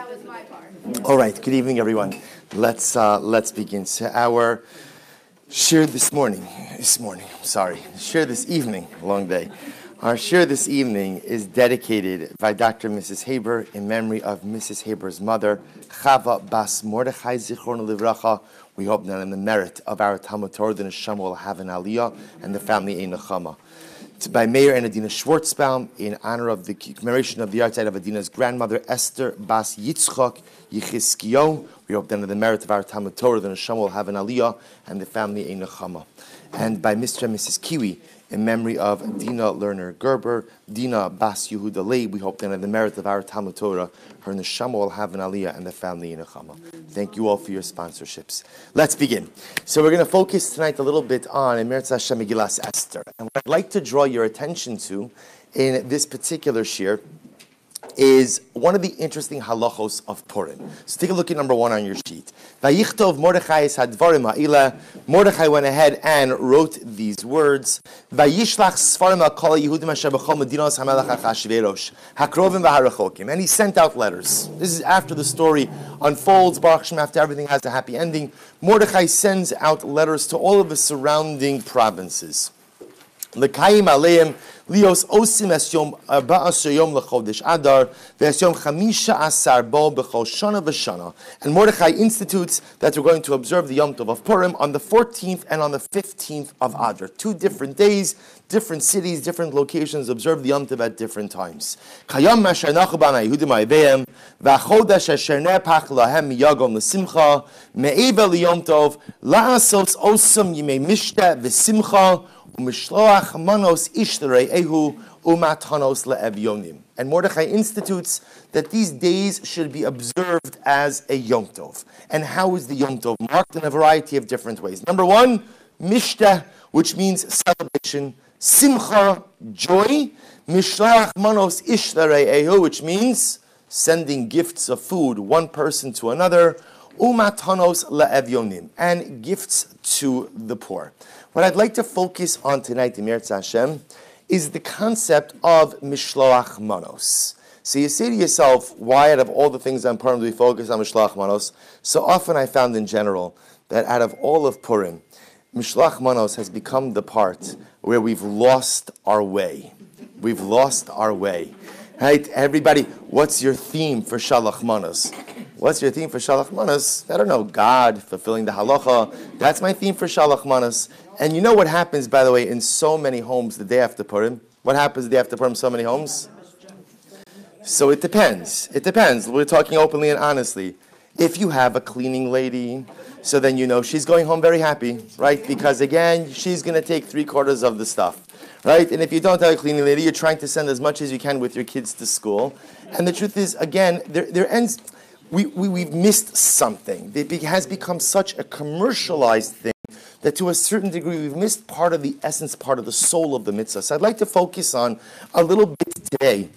was my part. All right. Good evening, everyone. Let's begin. So our shir this evening, long day. Our shir this evening is dedicated by Dr. and Mrs. Haber in memory of Mrs. Haber's mother, Chava Bas Mordechai Zichron Livracha. We hope that in the merit of our Talmud Torah, the Neshama will have an aliyah and the family ein nechama. It's by Meir and Adina Schwartzbaum in honor of the commemoration of the yahrzeit of Adina's grandmother, Esther Bas Yitzchak Yechiskiyo. We hope that in the merit of our Talmud Torah, the Neshama will have an aliyah and the family ein nechama. And by Mr. and Mrs. Kiwi, in memory of Dina Lerner Gerber, Dina Bas Yehuda Leib. We hope that in the merit of our Talmud Torah, her neshama will have an aliyah and the family in a chama. Thank you all for your sponsorships. Let's begin. So we're going to focus tonight a little bit on Emeretz Hashem Megillas Esther. And what I'd like to draw your attention to in this particular shir is one of the interesting halachos of Purim. So take a look at number 1 on your sheet. Vayichtov Mordechai es hadvarim ha'ila. Mordechai went ahead and wrote these words. Vayishlach svarim ha'kol Yehudim asher b'chol medinos hamelach Achashverosh hakrovim v'harachokim. And he sent out letters. This is after the story unfolds. Baruch Hashem, after everything has a happy ending. Mordechai sends out letters to all of the surrounding provinces. L'kayim aleim lios osim es yom ba'asher yom lechodesh adar ve'es yom chamisha asar bo b'chol shana v'shana. And Mordechai institutes that we're going to observe the Yom Tov of Purim on the 14th and on the 15th of Adar. 2 different days, different cities, different locations observe the Yom Tov at different times. Kayam asher nachu b'nei Yehudim ha'eveim v'chodesh asher nepach lahem miyagom l'simcha me'eva liyom Tov la'asos osam yimei mishta v'simcha Umishloach manos ishtarei ehu umatanos le'evyonim. And Mordechai institutes that these days should be observed as a Yom Tov. And how is the Yom Tov marked? In a variety of different ways. Number 1, Mishtah, which means celebration. Simcha, joy. Mishloach manos ishtarei ehu, which means sending gifts of food, one person to another. Umatanos le'evyonim, and gifts to the poor. What I'd like to focus on tonight, Emeretz Hashem, is the concept of Mishloach Manos. So you say to yourself, why out of all the things on Purim do we focus on Mishloach Manos? So often I found in general that out of all of Purim, Mishloach Manos has become the part where we've lost our way. We've lost our way. Right? Everybody, what's your theme for Shalach Manos? What's your theme for Shalach Manos? I don't know, God, fulfilling the halacha. That's my theme for Shalach Manos. And you know what happens, by the way, in so many homes the day after Purim? What happens the day after Purim in so many homes? So it depends. It depends. We're talking openly and honestly. If you have a cleaning lady, so then you know she's going home very happy, right? Because again, she's going to take 3/4 of the stuff, right? And if you don't have a cleaning lady, you're trying to send as much as you can with your kids to school. And the truth is, again, we've missed something. It has become such a commercialized thing that to a certain degree we've missed part of the essence, part of the soul of the mitzvah. So I'd like to focus on a little bit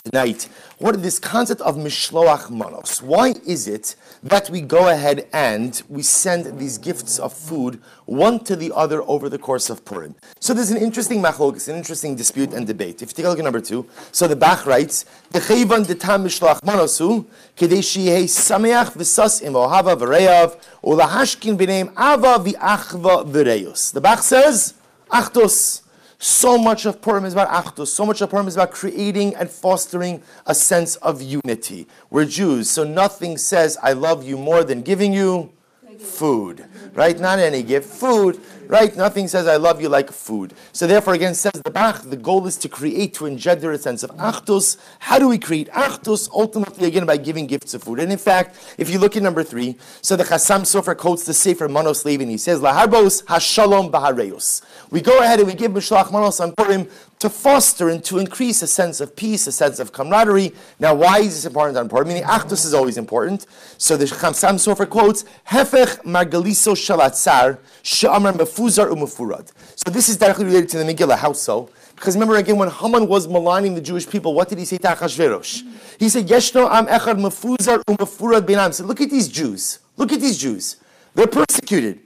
tonight, what is this concept of Mishloach Manos? Why is it that we go ahead and we send these gifts of food one to the other over the course of Purim? So there's an interesting machlokes, an interesting dispute and debate. If you take a look at number 2, so the Bach writes, "Decheivan detam Mishloach Manosu kedei sheyeh sameach v'sas im ohava v'reyav ulahashkin b'neim ava v'achva v'reyus." The Bach says, Achtos. So much of Purim is about Achdus. So much of Purim is about creating and fostering a sense of unity. We're Jews, so nothing says, I love you more than giving you food. Right? Not any gift. Food. Right? Nothing says, I love you like food. So therefore, again, says the Bach, the goal is to create, to engender a sense of Achdus. How do we create Achdus? Ultimately, again, by giving gifts of food. And in fact, if you look at number 3, so the Chassam Sofer quotes the Sefer Manos Levin. He says, Laharbos hashalom bahareus. We go ahead and we give Mishloach Manos on Purim to foster and to increase a sense of peace, a sense of camaraderie. Now, why is this important on Purim? Meaning, Achdus is always important. So the Chassam Sofer quotes, Hefech margaliso shalatzar she'amar mefuzar umefurad. So this is directly related to the Megillah. How so? Because remember again, when Haman was maligning the Jewish people, what did he say to Achashverosh? He said, Yeshno am echad mefuzar umefurad beinam. So look at these Jews. Look at these Jews. They're persecuted.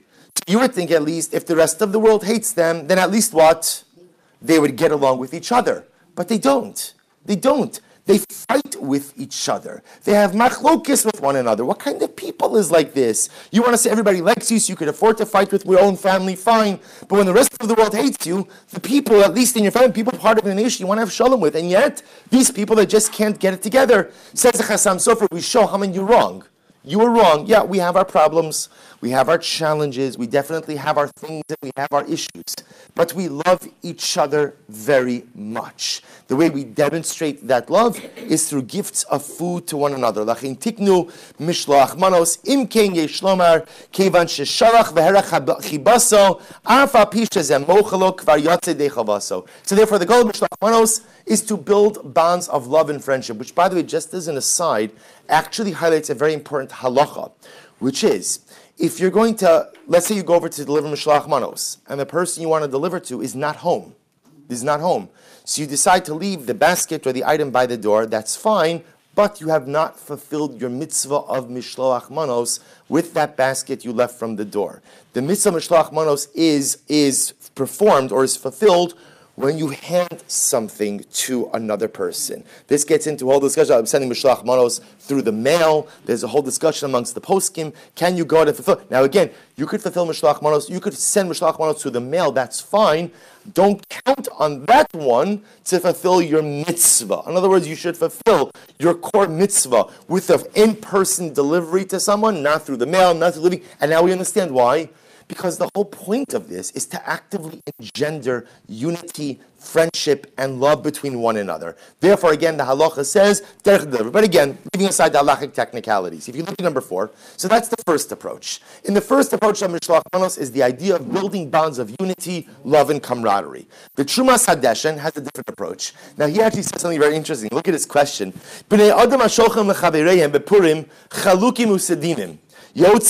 You would think at least if the rest of the world hates them, then at least what? They would get along with each other. But they don't. They don't. They fight with each other. They have machlokis with one another. What kind of people is like this? You want to say everybody likes you so you could afford to fight with your own family, fine. But when the rest of the world hates you, the people, at least in your family, people part of the nation you want to have shalom with. And yet, these people that just can't get it together, says the Chassam Sofer, we show how many you're wrong. You were wrong. Yeah, we have our problems. We have our challenges. We definitely have our things and we have our issues. But we love each other very much. The way we demonstrate that love is through gifts of food to one another. Lachin tiknu mishloach manos imkein yeshlomar kevan shesharach veherach chibaso afa pisha zemochalo kvar yatze dechavaso. So therefore the goal of mishloach manos is to build bonds of love and friendship, which by the way, just as an aside, actually highlights a very important halacha, which is, if you're going to, let's say you go over to deliver Mishloach Manos, and the person you want to deliver to is not home. So you decide to leave the basket or the item by the door, that's fine, but you have not fulfilled your mitzvah of Mishloach Manos with that basket you left from the door. The mitzvah of Mishloach Manos is performed or is fulfilled when you hand something to another person. This gets into a whole discussion. I'm sending Mishloach Manos through the mail. There's a whole discussion amongst the poskim. Can you go out and fulfill? Now again, you could fulfill Mishloach Manos. You could send Mishloach Manos through the mail. That's fine. Don't count on that one to fulfill your mitzvah. In other words, you should fulfill your core mitzvah with an in-person delivery to someone, not through the mail, not through living. And now we understand why. Because the whole point of this is to actively engender unity, friendship, and love between one another. Therefore, again, the halacha says, but again, leaving aside the halachic technicalities. If you look at number 4, so that's the first approach. In the first approach of Mishloach Manos is the idea of building bonds of unity, love, and camaraderie. The Trumas Hadeshen has a different approach. Now, he actually says something very interesting. Look at his question. B'nei adam hashochem lechavereihem bepurim chalukim usedinim. So the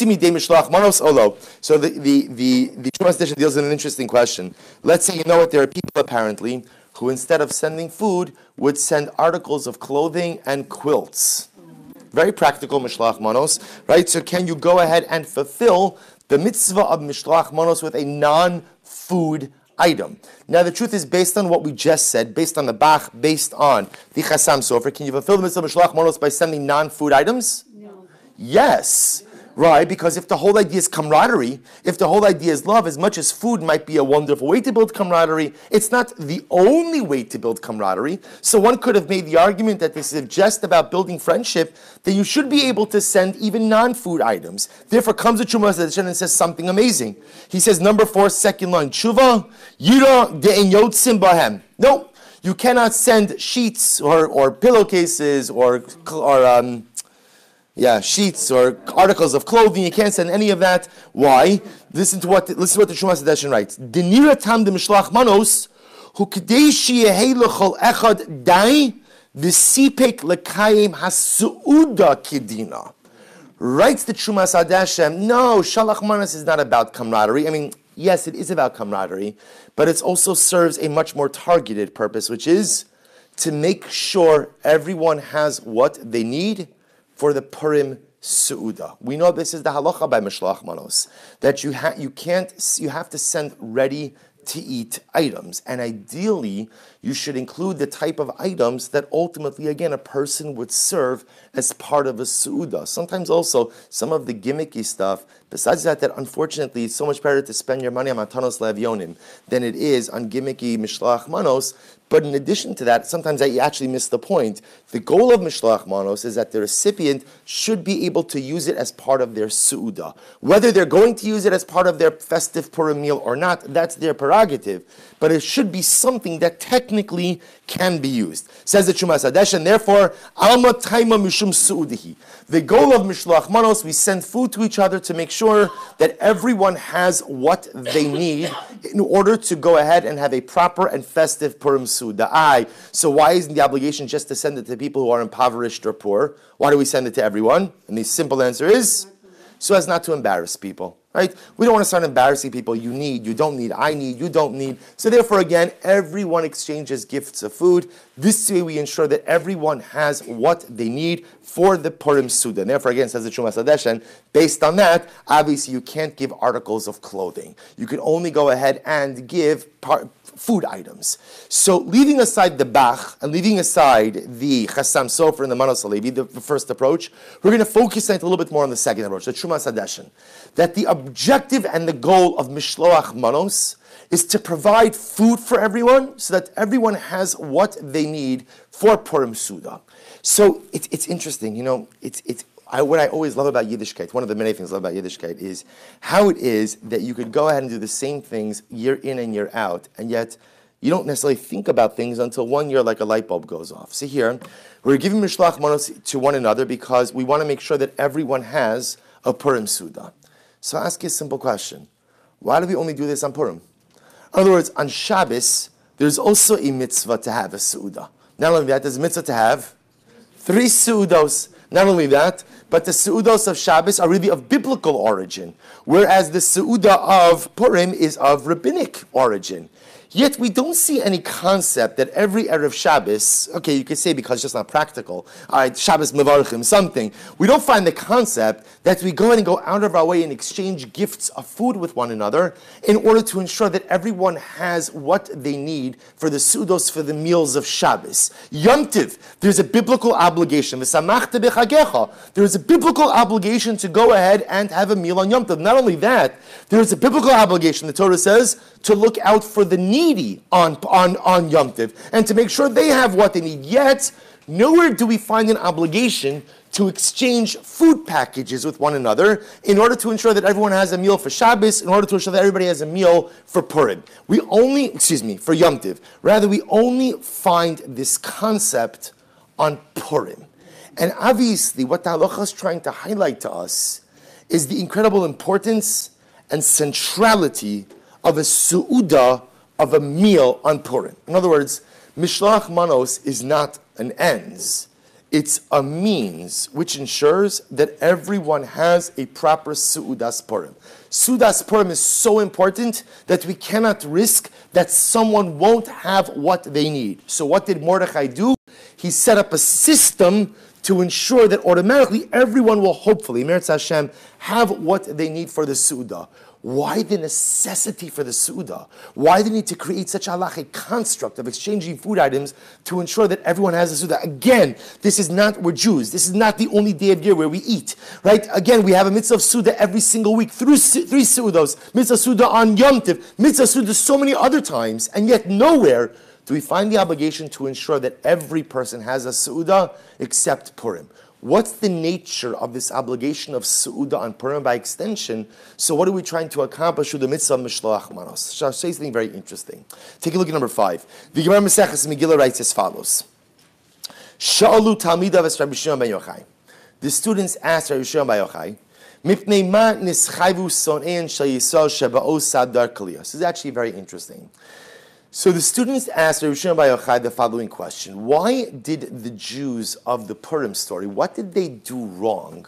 Trumas Hadeshen deals with an interesting question. Let's say you know what, there are people apparently who instead of sending food would send articles of clothing and quilts. Very practical Mishloach Manos, right? So can you go ahead and fulfill the mitzvah of Mishloach Manos with a non-food item? Now the truth is, based on what we just said, based on the Bach, based on the Chassam Sofer, can you fulfill the mitzvah of Mishloach Manos by sending non-food items? No. Yes. Right, because if the whole idea is camaraderie, if the whole idea is love, as much as food might be a wonderful way to build camaraderie, it's not the only way to build camaraderie. So one could have made the argument that this is just about building friendship, that you should be able to send even non-food items. Therefore comes the Trumas Hadeshen and says something amazing. He says, number 4, second line, Tshuva, Yira de'en yotzim bahem. No, you cannot send sheets or pillowcases or sheets or articles of clothing. You can't send any of that. Why? Listen to what the Trumas Hadeshen writes. Denira tam de mishloach manos hu k'dei sheyehei l'chol echad dai v'sipek l'kayim hasu'uda kidina. Writes the Trumas Hadeshen, no, shalach manos is not about camaraderie. I mean, yes, it is about camaraderie, but it also serves a much more targeted purpose, which is to make sure everyone has what they need for the Purim Su'uda. We know this is the halacha by Mishloach Manos, that you have to send ready to eat items. And ideally, you should include the type of items that ultimately, again, a person would serve as part of a su'uda. Sometimes also, some of the gimmicky stuff, besides that unfortunately, it's so much better to spend your money on matanos le'avyonim than it is on gimmicky mishloach manos. But in addition to that, sometimes I actually miss the point. The goal of Mishloach Manos is that the recipient should be able to use it as part of their su'uda. Whether they're going to use it as part of their festive Purim meal or not, that's their prerogative. But it should be something that technically can be used. Says the Trumas Hadeshen, therefore, Alma Taima Mishum Su'udihi. The goal of Mishloach Manos, we send food to each other to make sure that everyone has what they need in order to go ahead and have a proper and festive Purim Su'uda. So why isn't the obligation just to send it to people who are impoverished or poor? Why do we send it to everyone? And the simple answer is, so as not to embarrass people. right? We don't want to start embarrassing people. You need, you don't need, I need, you don't need. So therefore, again, everyone exchanges gifts of food. This way we ensure that everyone has what they need for the Purim Suda. And therefore, again, says the Shumas Hadeshen, based on that, obviously you can't give articles of clothing. You can only go ahead and give food items. So leaving aside the Bach and leaving aside the Chassam Sofer and the Manos Halevi, the first approach, we're going to focus a little bit more on the second approach, the Shumas Hadeshen. That the objective and the goal of Mishloach Manos is to provide food for everyone so that everyone has what they need for Purim Suda. So it's interesting, what I always love about Yiddishkeit, one of the many things I love about Yiddishkeit, is how it is that you could go ahead and do the same things year in and year out, and yet you don't necessarily think about things until one year like a light bulb goes off. See here, we're giving Mishloach Manos to one another because we want to make sure that everyone has a Purim Suda. So I'll ask you a simple question. Why do we only do this on Purim? In other words, on Shabbos, there's also a mitzvah to have a Suda. Not only that, there's a mitzvah to have 3 Su'udos. Not only that, but the Su'udos of Shabbos are really of biblical origin, whereas the Su'uda of Purim is of rabbinic origin. Yet we don't see any concept that every Erev Shabbos, okay, you could say because it's just not practical, all right, Shabbos Mevarchim, something. We don't find the concept that we go in and go out of our way and exchange gifts of food with one another in order to ensure that everyone has what they need for the Sudos, for the meals of Shabbos. Yom Tiv, there's a biblical obligation. V'samachta b'chagecha, there's a biblical obligation to go ahead and have a meal on Yom Tiv. Not only that, there's a biblical obligation, the Torah says, to look out for the needy on Yom Tiv and to make sure they have what they need. Yet, nowhere do we find an obligation to exchange food packages with one another in order to ensure that everyone has a meal for Shabbos, in order to ensure that everybody has a meal for Purim. For Yom Tiv. Rather, we only find this concept on Purim. And obviously, what the halacha is trying to highlight to us is the incredible importance and centrality of a su'uda, of a meal on Purim. In other words, Mishloach Manos is not an ends. It's a means which ensures that everyone has a proper su'udas Purim. Su'udas Purim is so important that we cannot risk that someone won't have what they need. So what did Mordechai do? He set up a system to ensure that automatically everyone will hopefully, Meretz Hashem, have what they need for the su'udah. Why the necessity for the Su'udah? Why the need to create such a halachic construct of exchanging food items to ensure that everyone has a Su'udah? Again, we're Jews. This is not the only day of year where we eat, right? Again, we have a mitzvah of Su'udah every single week, through 3 Su'udos, mitzvah Su'udah on Yom Tiv, mitzvah Su'udah so many other times, and yet nowhere do we find the obligation to ensure that every person has a Su'udah except Purim. What's the nature of this obligation of Su'udah on Purim by extension? So what are we trying to accomplish with the mitzvah of Mishloach Manos? I'll say something very interesting. Take a look at number 5. The Gemara Maseches Megillah writes as follows. Sha'alu Talmidav es Rabbi Shimon ben Yochai. The students asked Rabbi Shimon ben Yochai, Mipnei ma nischayvu son'en shel Yisrael sheba'o sadar kaliyah. This is actually very interesting. So the students asked Rabbi Shimon bar Yochai the following question. Why did the Jews of the Purim story, what did they do wrong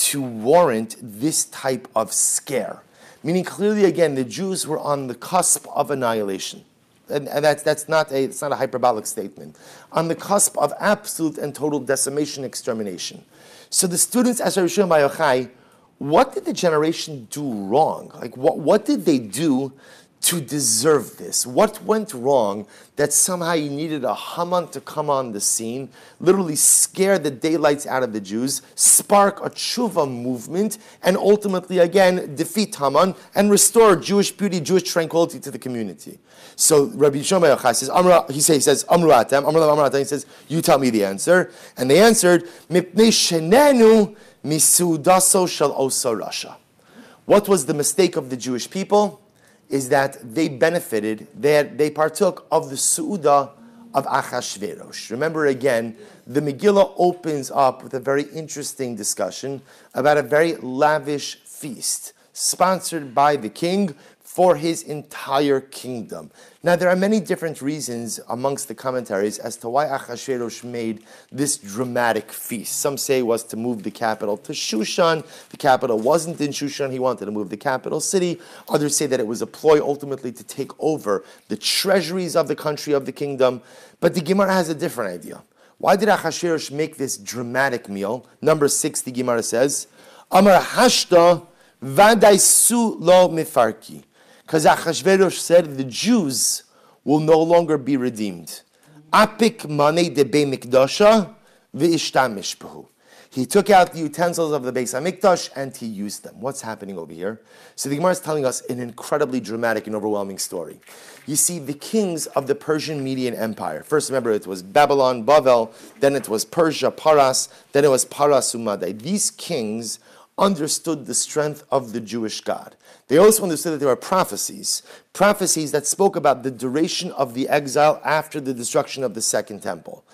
to warrant this type of scare? Meaning clearly, again, the Jews were on the cusp of annihilation. And it's not a hyperbolic statement. On the cusp of absolute and total decimation, extermination. So the students asked Rabbi Shimon bar Yochai, what did the generation do wrong? Like, what did they do to deserve this? What went wrong that somehow you needed a Haman to come on the scene, literally scare the daylights out of the Jews, spark a tshuva movement, and ultimately, again, defeat Haman and restore Jewish beauty, Jewish tranquility to the community? So Rabbi Shimon bar Yochai says, Amru atem, he says, you tell me the answer. And they answered, Mipnei shenenu misudaso shel osa rasha. What was the mistake of the Jewish people? Is that they benefited, they partook of the Su'udah of Achashverosh. Remember again, the Megillah opens up with a very interesting discussion about a very lavish feast sponsored by the king for his entire kingdom. Now, there are many different reasons amongst the commentaries as to why Achashverosh made this dramatic feast. Some say it was to move the capital to Shushan. The capital wasn't in Shushan. He wanted to move the capital city. Others say that it was a ploy ultimately to take over the treasuries of the country of the kingdom. But the Gemara has a different idea. Why did Achashverosh make this dramatic meal? Number 6, the Gemara says, Amar Hashta Vadaisu lo mifarki. Because Achashverosh said the Jews will no longer be redeemed. Apik mane de be mikdasha v'ishtamish behu. He took out the utensils of the Beis HaMikdash and he used them. What's happening over here? So the Gemara is telling us an incredibly dramatic and overwhelming story. You see, the kings of the Persian Median Empire. First, remember, it was Babylon, Bavel. Then it was Persia, Paras. Then it was Paras Umadai. These kings understood the strength of the Jewish God. They also understood that there were prophecies that spoke about the duration of the exile after the destruction of the Second Temple.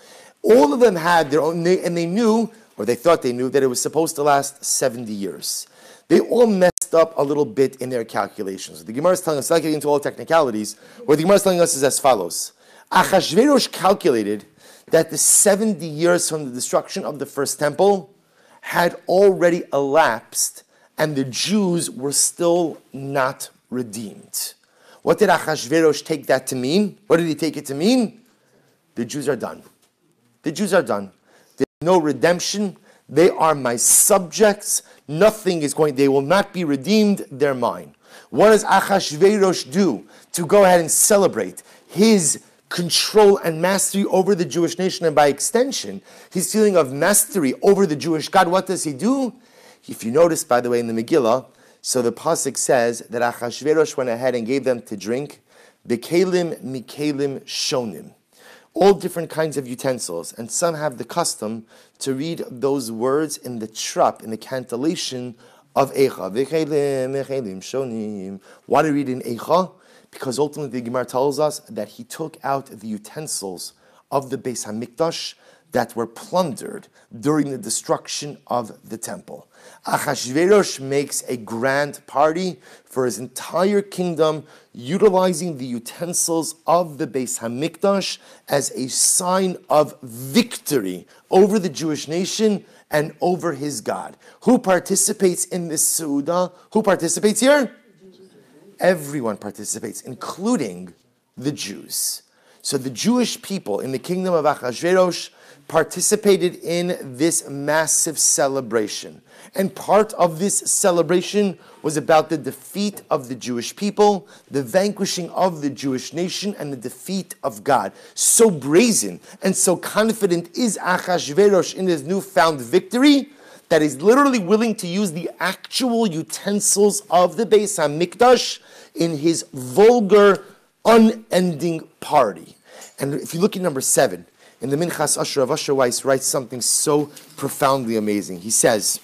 All of them had their own, and they knew, or they thought they knew, that it was supposed to last 70 years. They all messed up a little bit in their calculations. The Gemara is telling us, not getting into all technicalities, what the Gemara is telling us is as follows. Achashverosh calculated that the 70 years from the destruction of the First Temple had already elapsed and the Jews were still not redeemed. What did Achashverosh take that to mean? What did he take it to mean? The Jews are done. The Jews are done. There's no redemption. They are my subjects. Nothing is going, they will not be redeemed. They're mine. What does Achashverosh do to go ahead and celebrate his control and mastery over the Jewish nation, and by extension, his feeling of mastery over the Jewish God? What does he do? If you notice, by the way, in the Megillah, so the pasuk says that Achashverosh went ahead and gave them to drink bekelim mikelim shonim, all different kinds of utensils, and some have the custom to read those words in the trup, in the cantillation of Eicha. Bekelim mikelim shonim. Why do we read in Eicha? Because ultimately the Gemara tells us that he took out the utensils of the Beis HaMikdash that were plundered during the destruction of the temple. Achashverosh makes a grand party for his entire kingdom, utilizing the utensils of the Beis HaMikdash as a sign of victory over the Jewish nation and over his God. Who participates in this Seudah? Who participates here? Everyone participates, including the Jews. So the Jewish people in the kingdom of Achashverosh participated in this massive celebration. And part of this celebration was about the defeat of the Jewish people, the vanquishing of the Jewish nation, and the defeat of God. So brazen and so confident is Achashverosh in his newfound victory that he's literally willing to use the actual utensils of the Beis HaMikdash in his vulgar, unending party. And if you look at number 7, in the Minchas Asher of Asher Weiss writes something so profoundly amazing. He says,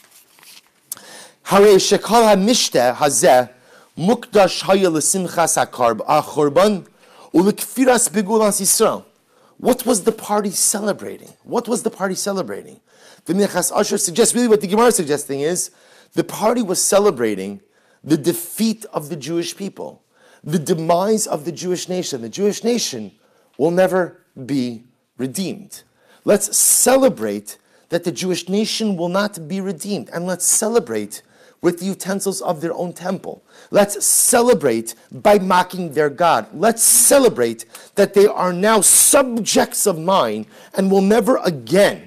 Hare shekal ha-mishteh hazeh mukdash haya l'simchas ha-chorban u'lekfiras begulas Yisrael. What was the party celebrating? What was the party celebrating? The Minchas Asher suggests, really what the Gemara is suggesting is, the party was celebrating the defeat of the Jewish people, the demise of the Jewish nation. The Jewish nation will never be redeemed. Let's celebrate that the Jewish nation will not be redeemed, and let's celebrate with the utensils of their own temple. Let's celebrate by mocking their God. Let's celebrate that they are now subjects of mine and will never again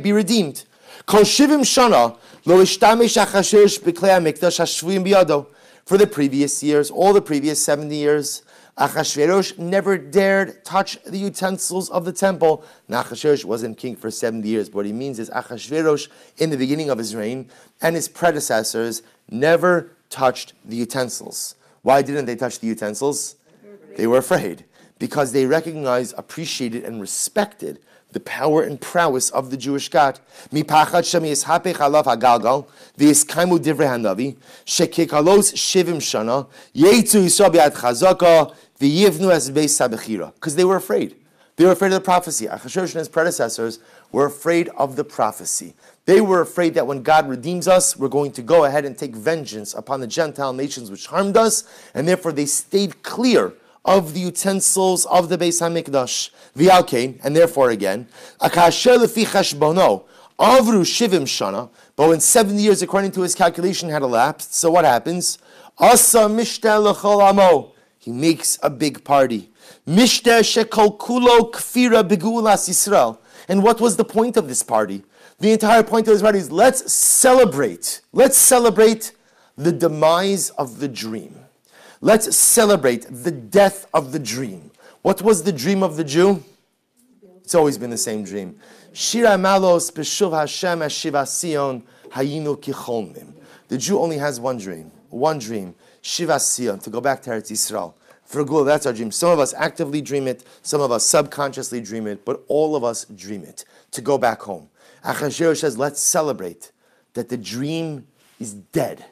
be redeemed. Kol shivim shana lo ishtamesh Achashverosh b'klei hamikdash hashvuyim biyado. For the previous years, all the previous 70 years, Achashverosh never dared touch the utensils of the temple. Now, Achashverosh wasn't king for 70 years. But what he means is Achashverosh, in the beginning of his reign, and his predecessors never touched the utensils. Why didn't they touch the utensils? They were afraid. Because they recognized, appreciated, and respected the power and prowess of the Jewish God. Mipachad shem yishapech alav hagalgal v'yiskaimu divrei hanavi shekekalos shivim shana yetzu Yisrael b'yad chazaka v'yivnu es beis habechira. Because they were afraid. They were afraid of the prophecy. Achashverosh and his predecessors were afraid of the prophecy. They were afraid that when God redeems us, we're going to go ahead and take vengeance upon the Gentile nations which harmed us, and therefore they stayed clear of the utensils of the Beis HaMikdash. V'alkein, and therefore again, akasher lefi cheshbono, avru shivim shana, but when 70 years according to his calculation had elapsed, so what happens? Asa mishter l'chol amo, he makes a big party. Mishter shekol kulo kfira begulas Yisrael. And what was the point of this party? The entire point of this party is let's celebrate the demise of the dream. Let's celebrate the death of the dream. What was the dream of the Jew? It's always been the same dream. Shira malos b'shuv Hashem shiva Sion hayinu kicholmim. The Jew only has one dream, Shiva Sion, to go back to Eretz Yisrael. For Gula, that's our dream. Some of us actively dream it, some of us subconsciously dream it, but all of us dream it, to go back home. Achashverosh says, let's celebrate that the dream is dead.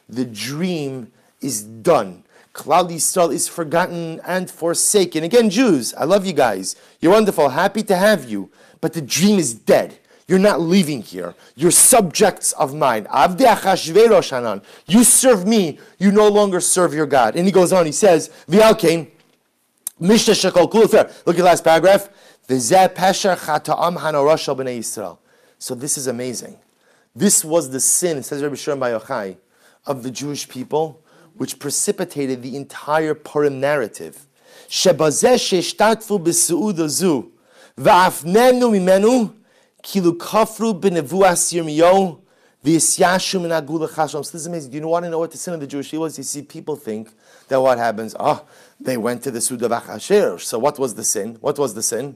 The dream is done. Klal Yisrael is forgotten and forsaken. Again, Jews, I love you guys. You're wonderful, happy to have you, but the dream is dead. You're not leaving here. You're subjects of mine. Avdei Achashverosh Hanan. You serve me. You no longer serve your God. And he goes on. He says, V'alkein, Mishta Shekol Kul. Look at the last paragraph. V'zeh Pesher Chata'am Hanorash Al B'nai Yisrael. So this is amazing. This was the sin, says Rabbi Shimon Bar Yochai, of the Jewish people, which precipitated the entire Purim narrative. Shebazeh sheshtatfu b'seuda zu, v'afnenu mimenu, kilu kafru b'nevuas Yirmiyahu, v'yisyashu min agula chasham. So this is amazing. Do you want to know what the sin of the Jewish people is? You see, people think that what happens, they went to the Suda of Achashverosh. So what was the sin? What was the sin?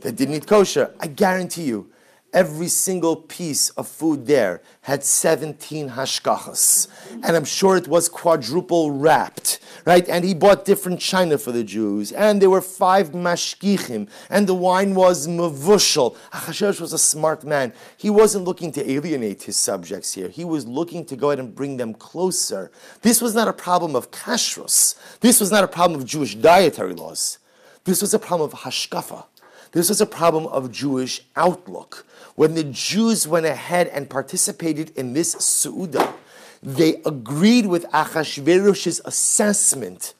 They didn't eat kosher. I guarantee you, every single piece of food there had 17 hashkachas. And I'm sure it was quadruple wrapped, right? And he bought different china for the Jews. And there were 5 mashgichim. And the wine was mavushal. Achashverosh was a smart man. He wasn't looking to alienate his subjects here. He was looking to go ahead and bring them closer. This was not a problem of kashrus. This was not a problem of Jewish dietary laws. This was a problem of hashkafa. This was a problem of Jewish outlook. When the Jews went ahead and participated in this Su'udah, they agreed with Achashverosh's assessment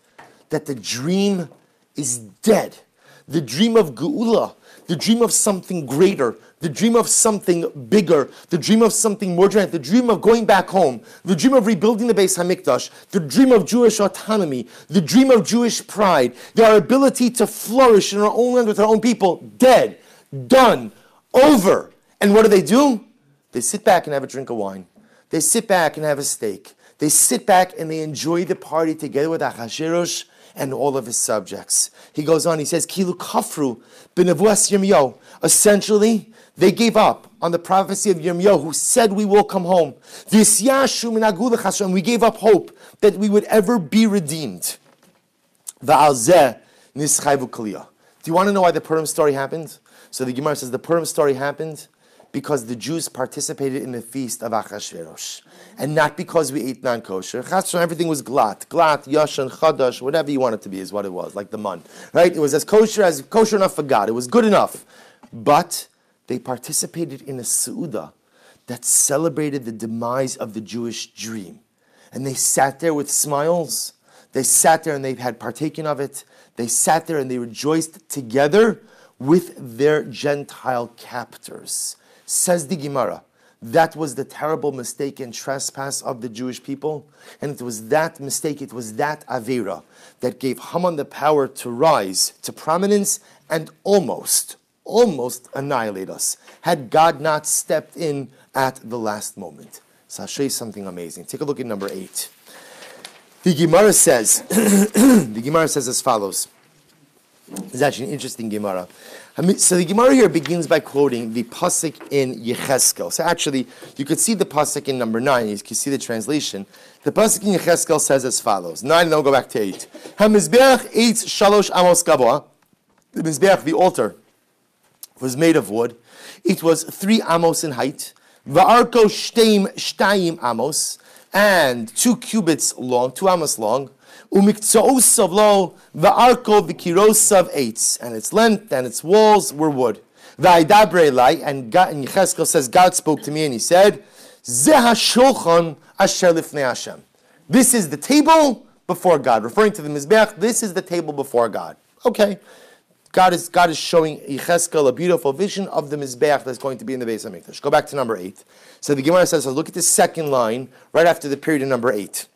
that the dream is dead. The dream of Geula, the dream of something greater, the dream of something bigger, the dream of something more giant, the dream of going back home, the dream of rebuilding the Beis HaMikdash, the dream of Jewish autonomy, the dream of Jewish pride, our ability to flourish in our own land with our own people, dead, done, over. And what do? They sit back and have a drink of wine. They sit back and have a steak. They sit back and they enjoy the party together with Achashverosh and all of his subjects. He goes on, he says, Kilu kafru b'nevuas Yirmiyahu. Essentially, they gave up on the prophecy of Yirmiyahu, who said we will come home. V'yisyashu min agula chasham. We gave up hope that we would ever be redeemed. V'al zeh nischayvu kliyah. Do you want to know why the Purim story happened? So the Gemara says the Purim story happened because the Jews participated in the feast of Achashverosh. And not because we ate non-kosher. Everything was glat, yashan, chadash, whatever you want it to be is what it was, like the mun. Right? It was as kosher enough for God. It was good enough. But they participated in a Su'udah that celebrated the demise of the Jewish dream. And they sat there with smiles. They sat there and they had partaken of it. They sat there and they rejoiced together with their Gentile captors. Says the Gemara, that was the terrible mistake and trespass of the Jewish people. And it was that mistake, it was that Avera that gave Haman the power to rise to prominence and almost annihilate us, had God not stepped in at the last moment. So I'll show you something amazing. Take a look at number 8. The Gemara says, as follows. It's actually an interesting Gemara. So the Gemara here begins by quoting the pasuk in Yecheskel. So actually, you could see the pasuk in number 9. You can see the translation. The pasuk in Yecheskel says as follows. 9, and then we'll go back to 8. HaMizbeach eitz shalosh amos gavoa. The Mizbeach, the altar, was made of wood. It was 3 amos in height. Va'arko shtayim amos. And 2 cubits long, 2 amos long. Umiktsa'osav lo va'arko v'kirosav eitz. And its length and its walls were wood. V'aydabre elai, and Yechezkel says, God spoke to me and he said, Zeh hashulchan asher lifnei Hashem. This is the table before God. Referring to the Mizbeach, this is the table before God. Okay. God is showing Yechezkel a beautiful vision of the Mizbeach that's going to be in the Beis HaMikdash. Go back to number 8. So the Gemara says, so look at the second line, right after the period in number 8.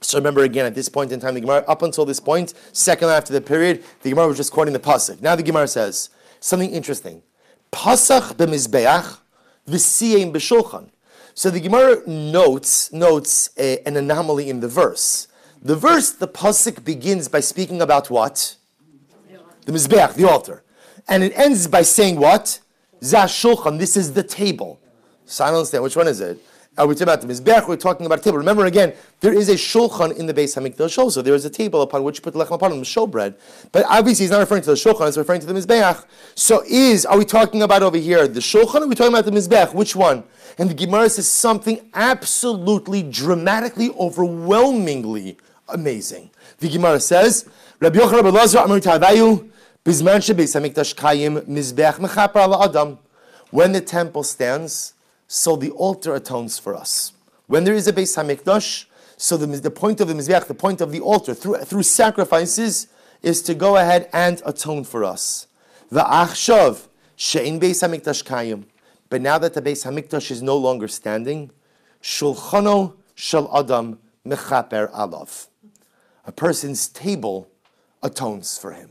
So remember again, at this point in time, the Gemara, up until this point, second line after the period, the Gemara was just quoting the Pasuk. Now the Gemara says, something interesting. Pasach b'Mizbeach, v'siyim b'shulchan. So the Gemara notes an anomaly in the verse. The Pasuk begins by speaking about what? The Mizbeach, the altar. And it ends by saying what? Zah shulchan, this is the table. So I don't understand, which one is it? Are we talking about the Mizbeach? We're talking about a table. Remember again, there is a shulchan in the Beis HaMikdash also. There is a table upon which you put the lechem upon, the showbread. But obviously he's not referring to the shulchan, he's referring to the Mizbeach. So are we talking about over here the shulchan, or are we talking about the Mizbeach? Which one? And the Gemara says something absolutely, dramatically, overwhelmingly amazing. The Gemara says, Rabbi Yochanan ben Elazar Amar Tavayu Bizman shebeis hamikdash kayim mizbeach mechaper ala adam. When the temple stands, so the altar atones for us. When there is a Beis HaMikdash, so the point of the Mizbeach, the point of the altar, through sacrifices, is to go ahead and atone for us. V'achshav she'in Beis HaMikdash kayim. But now that the Beis HaMikdash is no longer standing, shulchano shel adam mechaper alav. A person's table atones for him.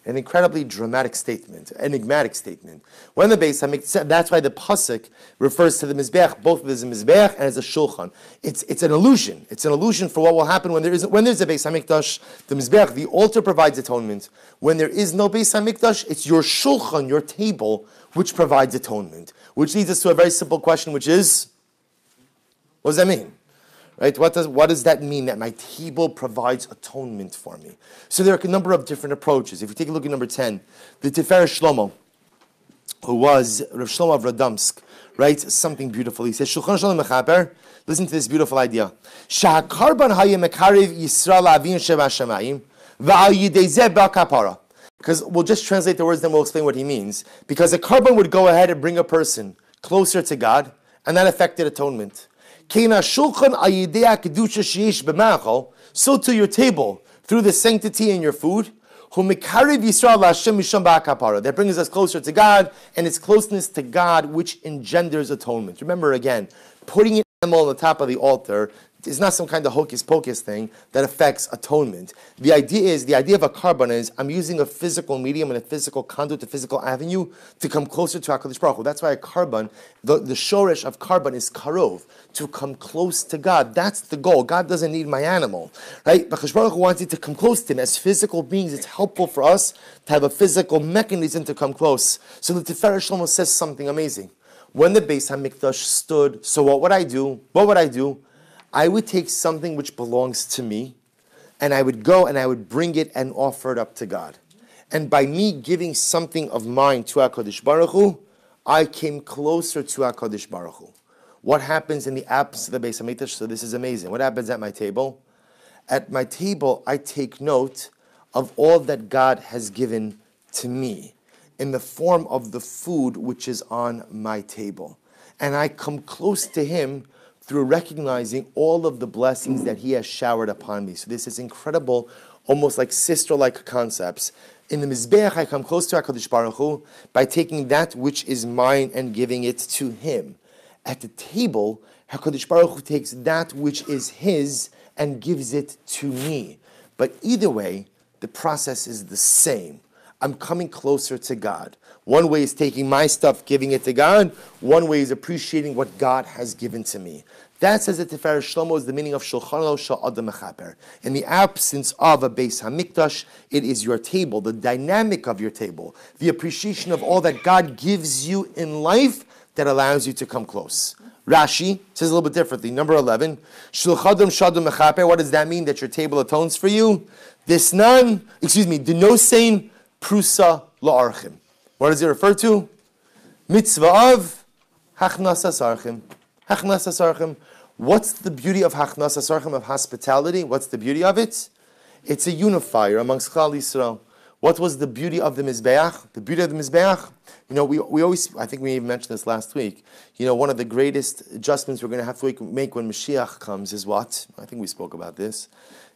An incredibly dramatic statement, enigmatic statement. When the Beis HaMikdash, that's why the pasuk refers to the Mizbeach, both as a Mizbeach and as a Shulchan. It's an illusion. It's an illusion for what will happen when there's a Beis HaMikdash. The Mizbeach, the altar, provides atonement. When there is no Beis HaMikdash, it's your Shulchan, your table, which provides atonement. Which leads us to a very simple question, which is, what does that mean? Right? What does that mean that my table provides atonement for me? So there are a number of different approaches. If you take a look at number 10, the Tiferet Shlomo, who was Rav Shlomo of Radomsk, writes something beautiful. He says, Shulchan Shalom Mechaper, listen to this beautiful idea. Sha'akarban hayem mekariv Yisrael avin sheva shamayim va'al yidei zeh ba'kapara. Because we'll just translate the words, then we'll explain what he means. Because a carbon would go ahead and bring a person closer to God, and that affected atonement. So to your table, through the sanctity in your food, that brings us closer to God, and it's closeness to God which engenders atonement. Remember again, putting an animal on the top of the altar is not some kind of hocus pocus thing that affects atonement. The idea of a carbon is I'm using a physical medium and a physical conduit, a physical avenue to come closer to HaKadosh Baruch Hu. That's why a carbon, the shoresh of carbon is karov, to come close to God. That's the goal. God doesn't need my animal, right? But HaKadosh Baruch Hu wants it to come close to him. As physical beings, it's helpful for us to have a physical mechanism to come close. So the Tiferet Shlomo says something amazing. When the Beis HaMikdash stood, so what would I do? I would take something which belongs to me, and I would go and I would bring it and offer it up to God. And by me giving something of mine to HaKadosh Baruch Hu, I came closer to HaKadosh Baruch Hu. What happens in the absence of the Beis HaMikdash? So this is amazing. What happens at my table? At my table, I take note of all that God has given to me in the form of the food which is on my table. And I come close to Him through recognizing all of the blessings that He has showered upon me. So this is incredible, almost like sister-like concepts. In the Mizbeach, I come close to HaKadosh Baruch Hu by taking that which is mine and giving it to Him. At the table, HaKadosh Baruch Hu takes that which is His and gives it to me. But either way, the process is the same. I'm coming closer to God. One way is taking my stuff, giving it to God. One way is appreciating what God has given to me. That, says the Tiferet Shlomo, is the meaning of Shulchan Shel Adam Mechaper. In the absence of a Beis HaMikdash, it is your table, the dynamic of your table, the appreciation of all that God gives you in life that allows you to come close. Rashi says a little bit differently. Number 11, Shulchadam Shadam Mechaper. What does that mean? That your table atones for you? Denosein Prusa La'archim. What does it refer to? Mitzvah of Hachnasas Archim. Hachnasas Archim. What's the beauty of Hachnasas Archim, of hospitality? What's the beauty of it? It's a unifier amongst Klal Yisrael. What was the beauty of the Mizbeach? The beauty of the Mizbeach, we always, I think we even mentioned this last week, one of the greatest adjustments we're going to have to make when Mashiach comes is what? I think we spoke about this.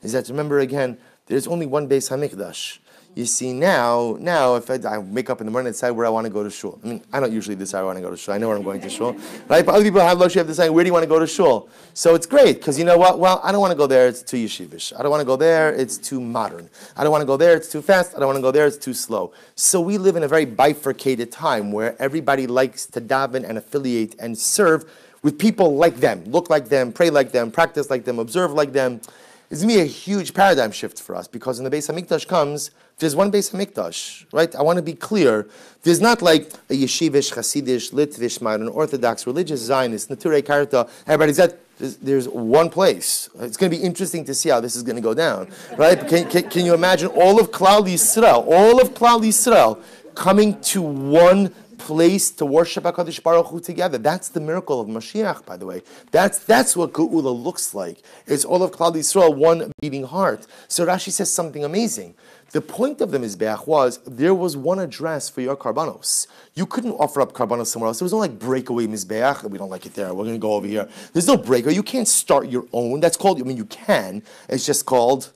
Is that, remember again, there's only one Beis HaMikdash. You see, now, if I wake up in the morning and decide where I want to go to shul. I mean, I don't usually decide where I want to go to shul. I know where I'm going to shul. Right? But other people have luxury of deciding where do you want to go to shul. So it's great, because you know what? Well, I don't want to go there, it's too yeshivish. I don't want to go there, it's too modern. I don't want to go there, it's too fast. I don't want to go there, it's too slow. So we live in a very bifurcated time where everybody likes to daven and affiliate and serve with people like them, look like them, pray like them, practice like them, observe like them. It's going to be a huge paradigm shift for us, because when the Beis HaMikdash comes, there's one Beis HaMikdash, right? I want to be clear. There's not like a yeshivish, Hasidish, Litvish, modern, Orthodox, religious, Zionist, Naturei Karta. Everybody's at. There's one place. It's going to be interesting to see how this is going to go down, right? Can you imagine all of Klal Yisrael coming to one place to worship HaKadosh Baruch Hu together? That's the miracle of Mashiach, by the way. That's what Geula looks like. It's all of Klal Yisrael, one beating heart. So Rashi says something amazing. The point of the Mizbeach was there was one address for your karbanos. You couldn't offer up karbanos somewhere else. There was no like breakaway Mizbeach. We don't like it there. We're going to go over here. There's no breakaway. You can't start your own. That's called, you can. It's just called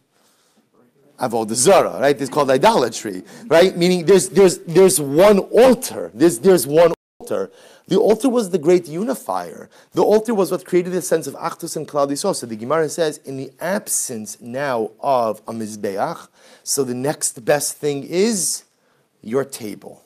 Avodah Zarah, right? It's called idolatry, right? Meaning there's one altar. There's one altar. The altar was the great unifier. The altar was what created a sense of Achdus and Klal Yisrael. So the Gemara says, in the absence now of a Mizbeach, so the next best thing is your table.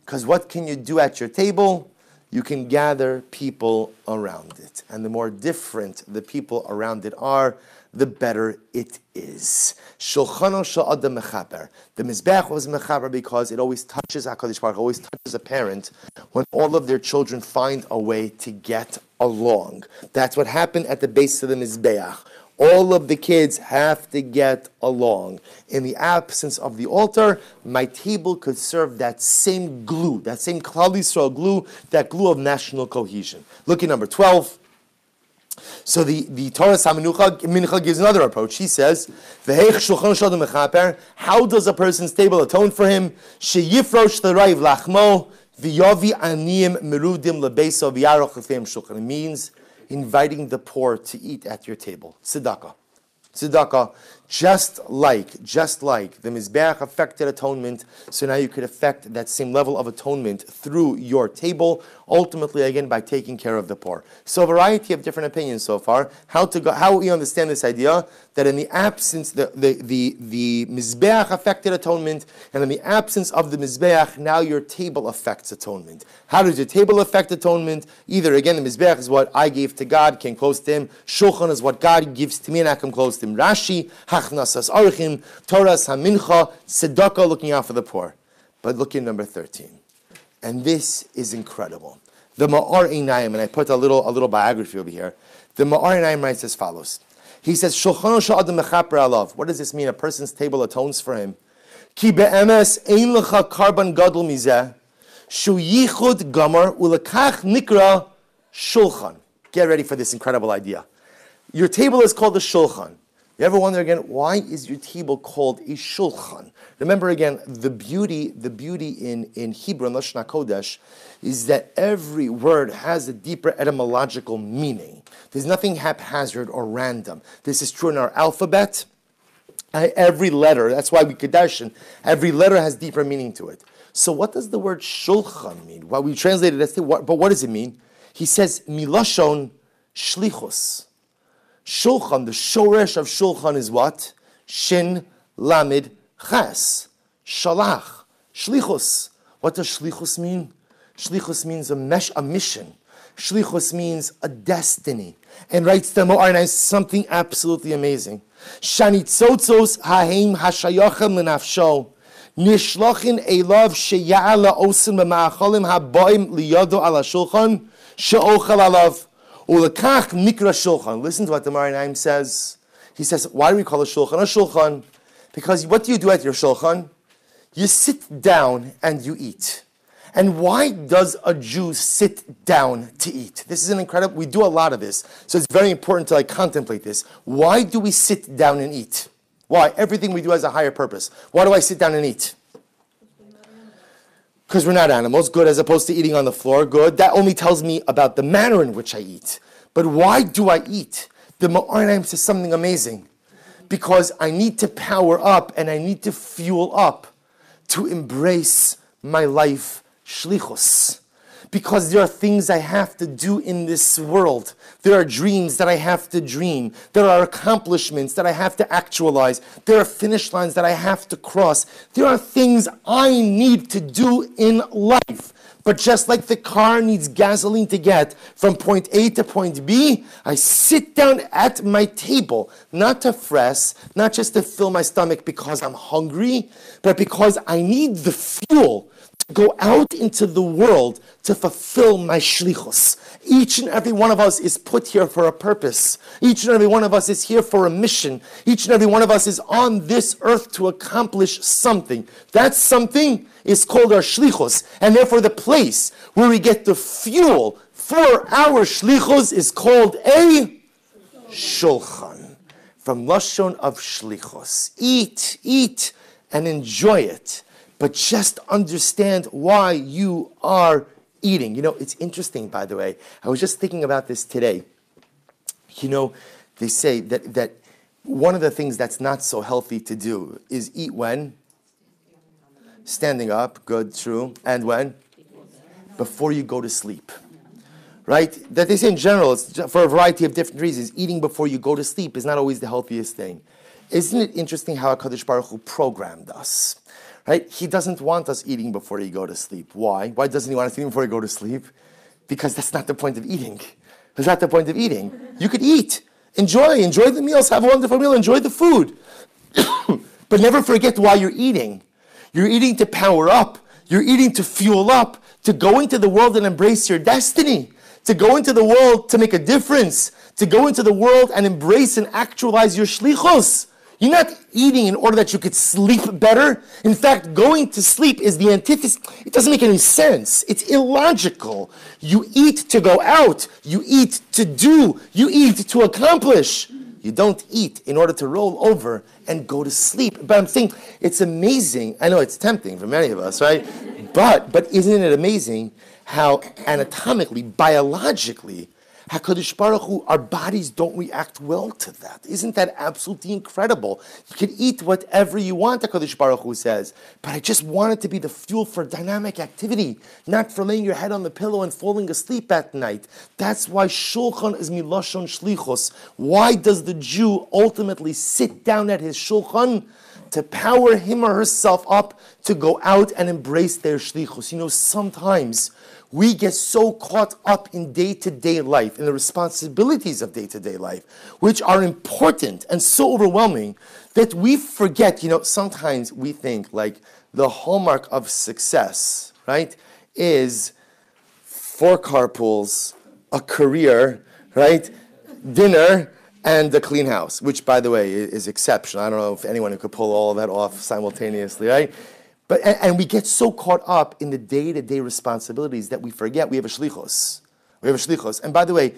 Because what can you do at your table? You can gather people around it. And the more different the people around it are, the better it is. Shulchano sha'adam mechaper. The Mizbeach was mechaper because it always touches HaKadosh Baruch Hu, always touches a parent when all of their children find a way to get along. That's what happened at the base of the Mizbeach. All of the kids have to get along. In the absence of the altar, my table could serve that same glue, that same Klal Yisrael glue, that glue of national cohesion. Look at number 12. So the Torah Mincha gives another approach. He says, how does a person's table atone for him? It means inviting the poor to eat at your table. Tzedakah. Just like the Mizbeach affected atonement, so now you could affect that same level of atonement through your table, ultimately again by taking care of the poor. So a variety of different opinions so far. How we understand this idea that in the absence, the Mizbeach affected atonement, and in the absence of the Mizbeach, now your table affects atonement. How does your table affect atonement? Either again, the Mizbeach is what I gave to God, came close to Him. Shulchan is what God gives to me, and I come close to Him. Rashi, Hachnasas Archim, Torahs HaMincha, Tzedakah, looking out for the poor. But look at number 13. And this is incredible. The Ma'ar Einayim, and I put a little biography over here. The Ma'ar Einayim writes as follows. He says, Shulchano sha'adam mechaper alav. What does this mean? A person's table atones for him. Ki be'emes ein lecha karban gadol mizeh, shu yichud gamar ulekach nikra shulchan. Get ready for this incredible idea. Your table is called a shulchan. You ever wonder again, why is your table called a shulchan? Remember again, the beauty in Hebrew and Lashon HaKodesh is that every word has a deeper etymological meaning. There's nothing haphazard or random. This is true in our alphabet. Every letter, that's why we Kadeshin, every letter has deeper meaning to it. So what does the word shulchan mean? Well, we translated it as, but what does it mean? He says, milashon shlichus. Shulchan, the shoresh of shulchan is what? Shin, lamid, ches. Shalach, shlichus. What does shlichus mean? Shlichus means a mission. Shlichus means a destiny. And writes the Mo'ar something absolutely amazing. Shanitzotzos haheim hashayochem lenafsho. Nishlochin elav sheya'ala osim b'ma'acholim haboim liyodo ala shulchan she'ochel alav. Ulekach nikra shulchan. Listen to what the Mo'ar says. He says, why do we call it shulchan? A shulchan. Because what do you do at your shulchan? You sit down and you eat. And why does a Jew sit down to eat? This is an incredible, we do a lot of this. So it's very important to contemplate this. Why do we sit down and eat? Why? Everything we do has a higher purpose. Why do I sit down and eat? because we're not animals, good, as opposed to eating on the floor, good. That only tells me about the manner in which I eat. But why do I eat? The Ma'arnaim says something amazing. Because I need to power up and I need to fuel up to embrace my life shlichus. Because there are things I have to do in this world. There are dreams that I have to dream. There are accomplishments that I have to actualize. There are finish lines that I have to cross. There are things I need to do in life. But just like the car needs gasoline to get from point A to point B, I sit down at my table, not to fress, not just to fill my stomach because I'm hungry, but because I need the fuel to go out into the world to fulfill my shlichus. Each and every one of us is put here for a purpose. Each and every one of us is here for a mission. Each and every one of us is on this earth to accomplish something. That something is called our shlichus. And therefore the place where we get the fuel for our shlichus is called a shulchan. From Lashon of shlichus. Eat, and enjoy it. But just understand why you are eating. You know, it's interesting, by the way. I was just thinking about this today. You know, they say that one of the things that's not so healthy to do is eat when? Standing up, good, true. And when? Before you go to sleep. Right? That they say in general, it's for a variety of different reasons, eating before you go to sleep is not always the healthiest thing. Isn't it interesting how HaKadosh Baruch Hu programmed us? Right? He doesn't want us eating before you go to sleep. Why? Why doesn't he want us eating before you go to sleep? Because that's not the point of eating. That's not the point of eating. You could eat. Enjoy the meals. Have a wonderful meal. Enjoy the food. But never forget why you're eating. You're eating to power up. You're eating to fuel up. To go into the world and embrace your destiny. To go into the world to make a difference. To go into the world and embrace and actualize your shlichus. You're not eating in order that you could sleep better. In fact, going to sleep is the antithesis. It doesn't make any sense. It's illogical. You eat to go out. You eat to do. You eat to accomplish. You don't eat in order to roll over and go to sleep. But I'm saying it's amazing. I know it's tempting for many of us, right? But isn't it amazing how anatomically, biologically, HaKadosh Baruch Hu, our bodies don't react well to that. Isn't that absolutely incredible? You can eat whatever you want, HaKadosh Baruch Hu says. But I just want it to be the fuel for dynamic activity, not for laying your head on the pillow and falling asleep at night. That's why shulchan is milashon shlichus. Why does the Jew ultimately sit down at his shulchan? To power him or herself up to go out and embrace their shlichus. You know, sometimes we get so caught up in day-to-day life, in the responsibilities of day-to-day life, which are important and so overwhelming that we forget, you know, sometimes we think like the hallmark of success, right, is 4 carpools, a career, right, dinner, and a clean house, which, by the way, is exceptional. I don't know if anyone could pull all of that off simultaneously, right? But and we get so caught up in the day-to-day responsibilities that we forget we have a shlichus. We have a shlichus. And by the way,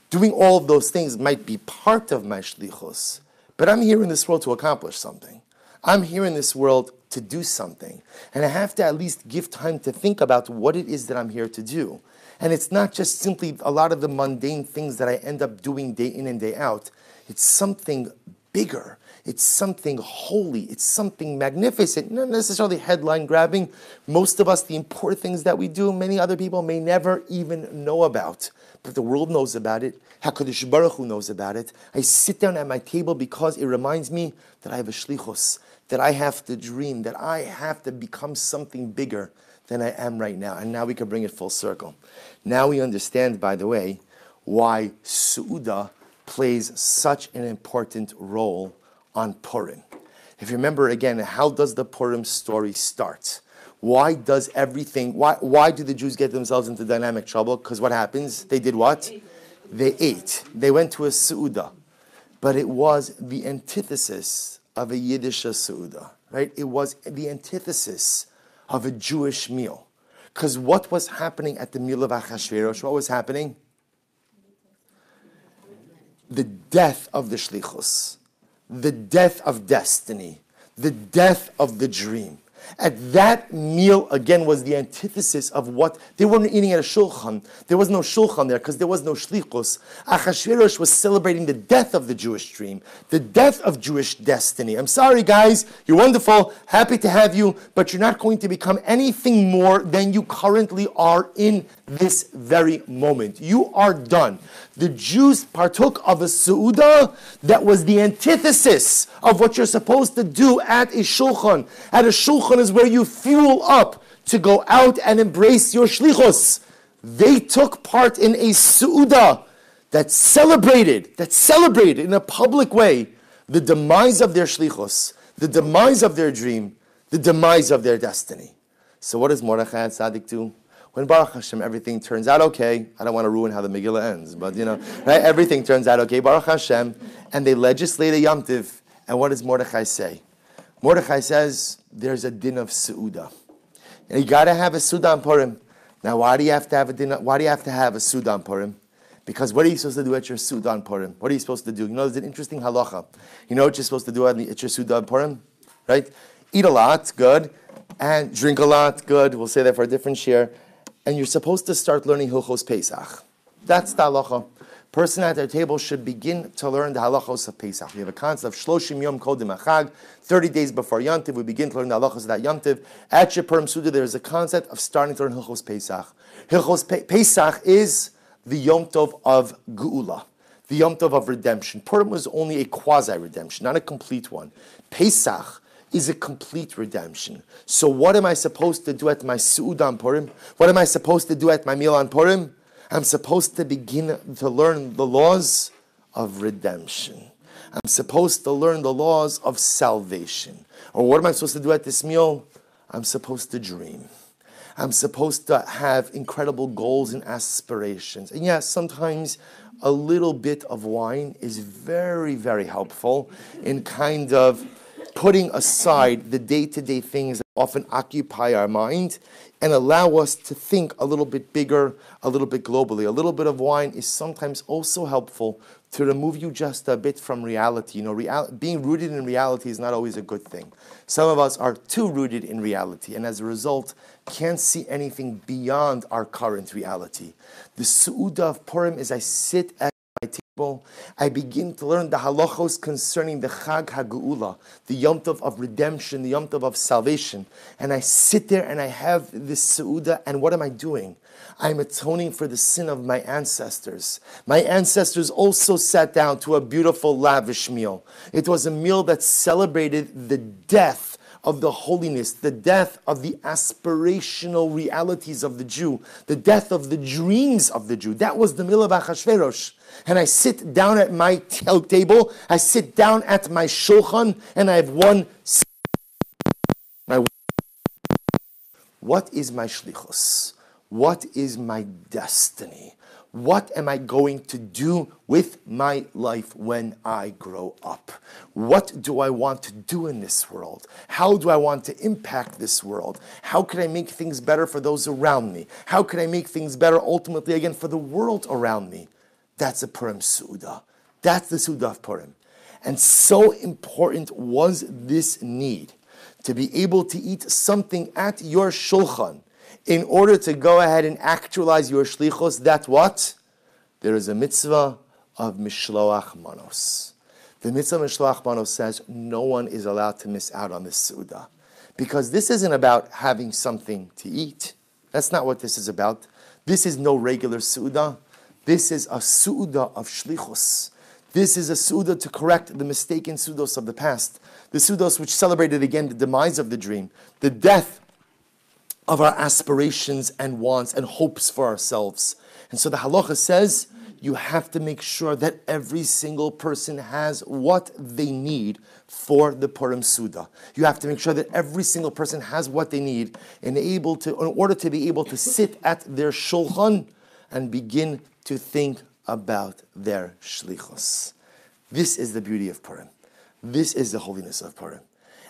doing all of those things might be part of my shlichus, but I'm here in this world to accomplish something. I'm here in this world to do something. And I have to at least give time to think about what it is that I'm here to do. And it's not just simply a lot of the mundane things that I end up doing day in and day out. It's something bigger. It's something holy. It's something magnificent. Not necessarily headline grabbing. Most of us, the important things that we do, many other people may never even know about. But the world knows about it. HaKadosh Baruch Hu knows about it. I sit down at my table because it reminds me that I have a shlichus, that I have to dream, that I have to become something bigger than I am right now. And now we can bring it full circle. Now we understand, by the way, why Su'udah plays such an important role on Purim. If you remember again, how does the Purim story start? Why does everything, why do the Jews get themselves into dynamic trouble? Because what happens? They did what? They ate. They went to a Su'udah. But it was the antithesis of a Yiddish Su'udah, right? It was the antithesis of a Jewish meal. Because what was happening at the meal of Achashverosh? What was happening? The death of the shlichus. The death of destiny. The death of the dream. At that meal, again, was the antithesis of what, they weren't eating at a shulchan. There was no shulchan there because there was no shlichus. Achashverosh was celebrating the death of the Jewish dream, the death of Jewish destiny. I'm sorry, guys, you're wonderful, happy to have you, but you're not going to become anything more than you currently are in this very moment. You are done. The Jews partook of a seudah that was the antithesis of what you're supposed to do at a shulchan. At a shulchan is where you fuel up to go out and embrace your shlichus. They took part in a seudah that celebrated in a public way the demise of their shlichus, the demise of their dream, the demise of their destiny. So what does Mordechai and Tzaddik do? When Baruch Hashem, everything turns out okay, I don't want to ruin how the Megillah ends, but right? Everything turns out okay, Baruch Hashem, and they legislate a Yom Tiv, and what does Mordechai say? Mordechai says, there's a din of Seudah. And you got to have a Seudah on Purim. Now, why do you have to have a din? Why do you have to have a Seudah on Purim? Because what are you supposed to do at your Seudah on Purim? What are you supposed to do? There's an interesting halacha. You know what you're supposed to do at your Seudah on Purim? Right? Eat a lot, good, and drink a lot, good. We'll say that for a different share. And you're supposed to start learning Hilchos Pesach. That's the halacha. Person at their table should begin to learn the halachos of Pesach. We have a concept of Shloshim Yom Kodim Achag, 30 days before Yom Tiv, we begin to learn the halachos of that Yom Tiv. At your Purim Suda, there is a concept of starting to learn Hilchos Pesach. Hilchos Pesach is the Yom Tov of Geula, the Yom Tov of redemption. Purim was only a quasi-redemption, not a complete one. Pesach is a complete redemption. So what am I supposed to do at my Su'ud on Purim? What am I supposed to do at my meal on Purim? I'm supposed to begin to learn the laws of redemption. I'm supposed to learn the laws of salvation. Or what am I supposed to do at this meal? I'm supposed to dream. I'm supposed to have incredible goals and aspirations. And yes, sometimes a little bit of wine is very, very helpful in kind of putting aside the day-to-day things that often occupy our mind and allow us to think a little bit bigger, a little bit globally. A little bit of wine is sometimes also helpful to remove you just a bit from reality. Being rooted in reality is not always a good thing. Some of us are too rooted in reality and as a result can't see anything beyond our current reality. The Su'udah of Purim is I sit at my table, I begin to learn the halachos concerning the Chag HaGeula, the Yom Tov of redemption, the Yom Tov of salvation. And I sit there and I have this Seudah, and what am I doing? I'm atoning for the sin of my ancestors. My ancestors also sat down to a beautiful, lavish meal. It was a meal that celebrated the death of the holiness, the death of the aspirational realities of the Jew, the death of the dreams of the Jew. That was the meal of Achashverosh. And I sit down at my table, I sit down at my shulchan, and I have one. What is my shlichus? What is my destiny? What am I going to do with my life when I grow up? What do I want to do in this world? How do I want to impact this world? How can I make things better for those around me? How can I make things better ultimately again for the world around me? That's a Purim Su'udah. That's the Su'udah of Purim. And so important was this need to be able to eat something at your shulchan in order to go ahead and actualize your shlichos. That what? There is a mitzvah of mishloach manos. The mitzvah of mishloach manos says no one is allowed to miss out on this Su'udah. Because this isn't about having something to eat. That's not what this is about. This is no regular Su'udah. This is a Su'udah of shlichus. This is a Su'udah to correct the mistaken Su'udos of the past. The Su'udos which celebrated again the demise of the dream, the death of our aspirations and wants and hopes for ourselves. And so the halacha says, you have to make sure that every single person has what they need for the Purim Suda. You have to make sure that every single person has what they need in order to be able to sit at their shulchan and begin to think about their shlichus. This is the beauty of Purim. This is the holiness of Purim.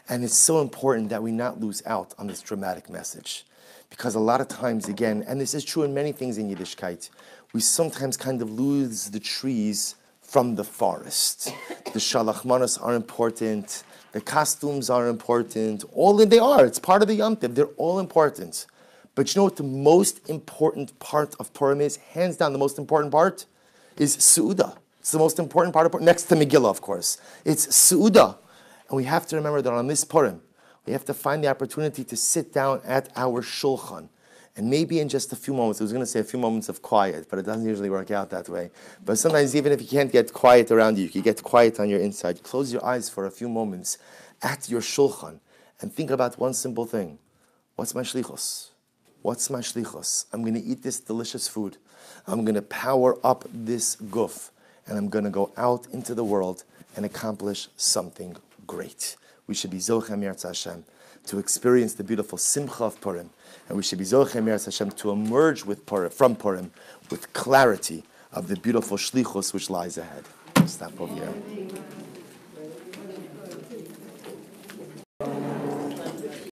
And it's so important that we not lose out on this dramatic message. Because a lot of times, again, and this is true in many things in Yiddishkeit, we sometimes kind of lose the trees from the forest. The shalach manos are important, The costumes are important. They are. It's part of the Yom Tov. They're all important. But you know what the most important part of Purim is? Hands down, the most important part is Su'udah. It's the most important part of Purim, next to Megillah, of course. It's Su'udah. And we have to remember that on this Purim, we have to find the opportunity to sit down at our shulchan. And maybe in just a few moments, I was going to say a few moments of quiet, but it doesn't usually work out that way. But sometimes even if you can't get quiet around you can get quiet on your inside. Close your eyes for a few moments at your shulchan and think about one simple thing. What's my shlichus? What's my shlichus? I'm going to eat this delicious food. I'm going to power up this guf. And I'm going to go out into the world and accomplish something great. We should be Zochem Yirtz Hashem to experience the beautiful simcha of Purim. And we should be Zochem Yirtz Hashem to emerge with Purim, from Purim with clarity of the beautiful shlichus which lies ahead. Stop over here.